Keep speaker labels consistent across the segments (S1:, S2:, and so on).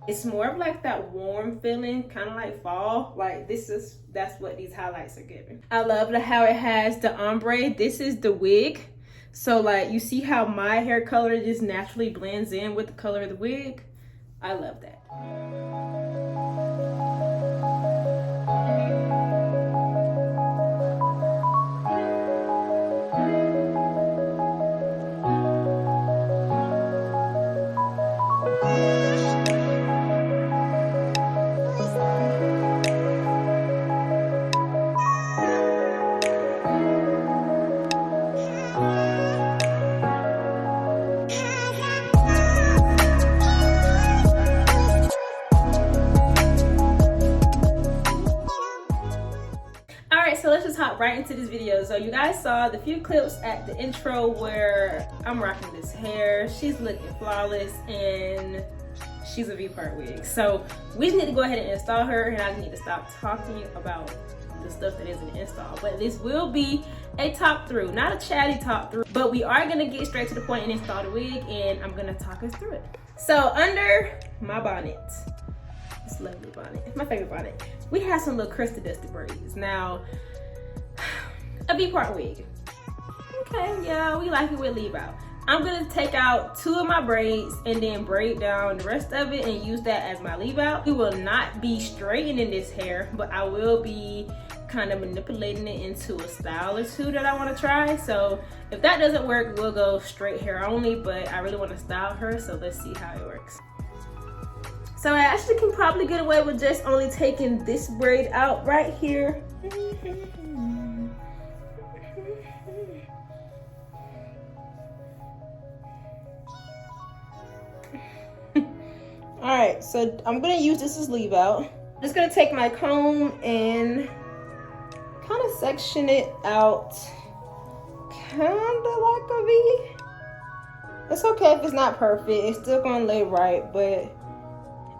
S1: It's more of like that warm feeling, kind of like fall. Like that's what these highlights are giving. I love how it has the ombre. This is the wig. So like you see how my hair color just naturally blends in with the color of the wig. I love that. So let's just hop right into this video. So you guys saw the few clips at the intro where I'm rocking this hair. She's looking flawless and she's a V-part wig. So we just need to go ahead and install her, and I need to stop talking about the stuff that isn't installed. But this will be a talk through, not a chatty talk through, but we are gonna get straight to the point and install the wig, and I'm gonna talk us through it. So under my bonnet, this lovely bonnet, my favorite bonnet, we have some little crystal dusty braids. Now, a V-part wig. Okay, yeah, we like it with leave out. I'm gonna take out 2 of my braids and then braid down the rest of it and use that as my leave out. We will not be straightening this hair, but I will be kind of manipulating it into a style or two that I want to try. So if that doesn't work, we'll go straight hair only, but I really want to style her, so let's see how it works. So I actually can probably get away with just only taking this braid out right here. All right, so I'm gonna use this as leave out. I'm just gonna take my comb and kind of section it out, kind of like a V. It's okay if it's not perfect, it's still gonna lay right, but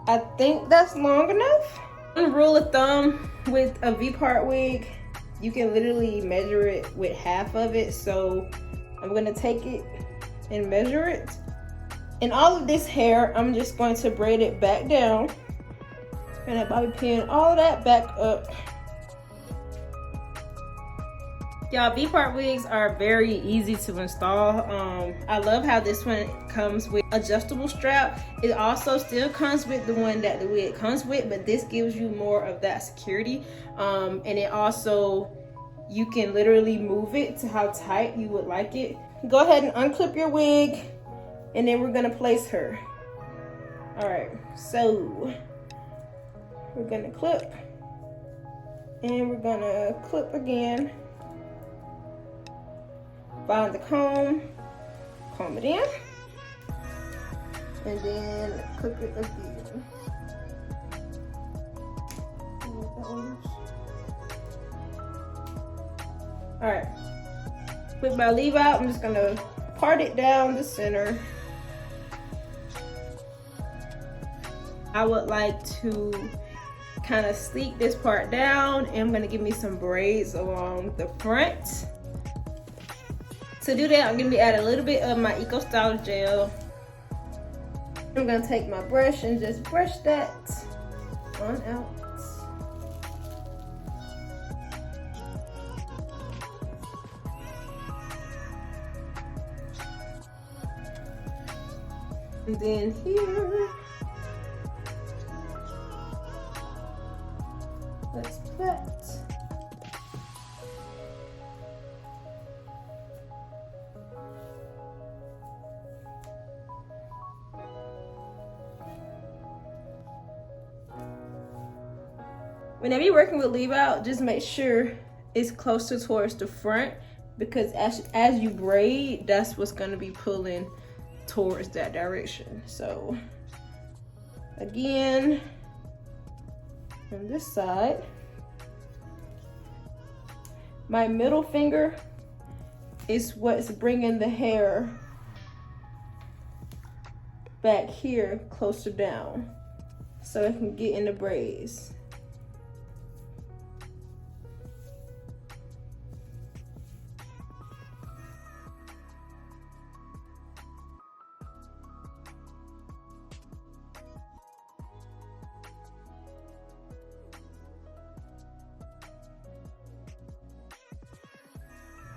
S1: I think that's long enough. One rule of thumb with a V-part wig, you can literally measure it with half of it. So I'm gonna take it and measure it. And all of this hair, I'm just going to braid it back down. And that bobby pin, all of that back up. Y'all, V-part wigs are very easy to install. I love how this one comes with adjustable strap. It also still comes with the one that the wig comes with, but this gives you more of that security. And it also, you can literally move it to how tight you would like it. Go ahead and unclip your wig, and then we're gonna place her. All right, so we're gonna clip, and we're gonna clip again. Find the comb, comb it in, and then clip it again. All right, with my leave out, I'm just gonna part it down the center. I would like to kind of sleek this part down, and I'm gonna give me some braids along the front. To do that, I'm gonna add a little bit of my Eco Styler gel. I'm gonna take my brush and just brush that on out. And then here, let's put whenever you're working with leave out, just make sure it's closer towards the front, because as you braid, that's what's going to be pulling towards that direction. So again, on this side, my middle finger is what's bringing the hair back here closer down so it can get in the braids.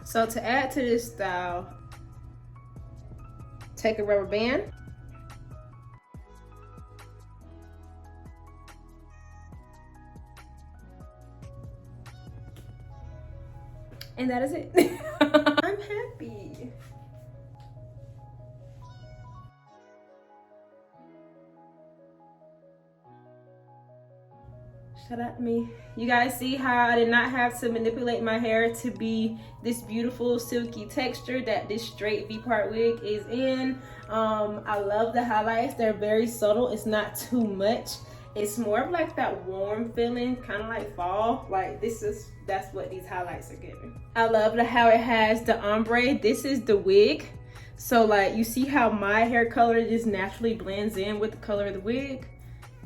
S1: So to add to this style, take a rubber band. And that is it. I'm happy. Shout out to me. You guys see how I did not have to manipulate my hair to be this beautiful silky texture that this straight V-part wig is in. I love the highlights. They're very subtle. It's not too much. It's more of like that warm feeling, kind of like fall. Like that's what these highlights are giving. I love how it has the ombre. This is the wig. So like you see how my hair color just naturally blends in with the color of the wig.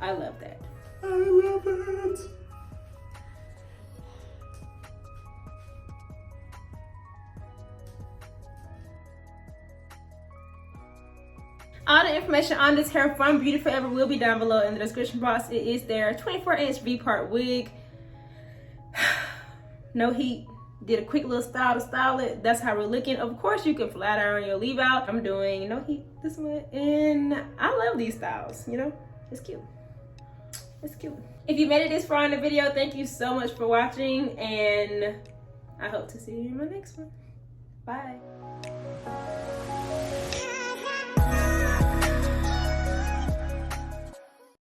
S1: I love that. I love it. All the information on this hair from Beauty Forever will be down below in the description box. It is their 24-inch V-part wig. No heat. Did a quick little style to style it. That's how we're looking. Of course, you can flat iron your leave out. I'm doing no heat this one. And I love these styles, you know? It's cute. It's cute. If you made it this far in the video, thank you so much for watching. And I hope to see you in my next one. Bye.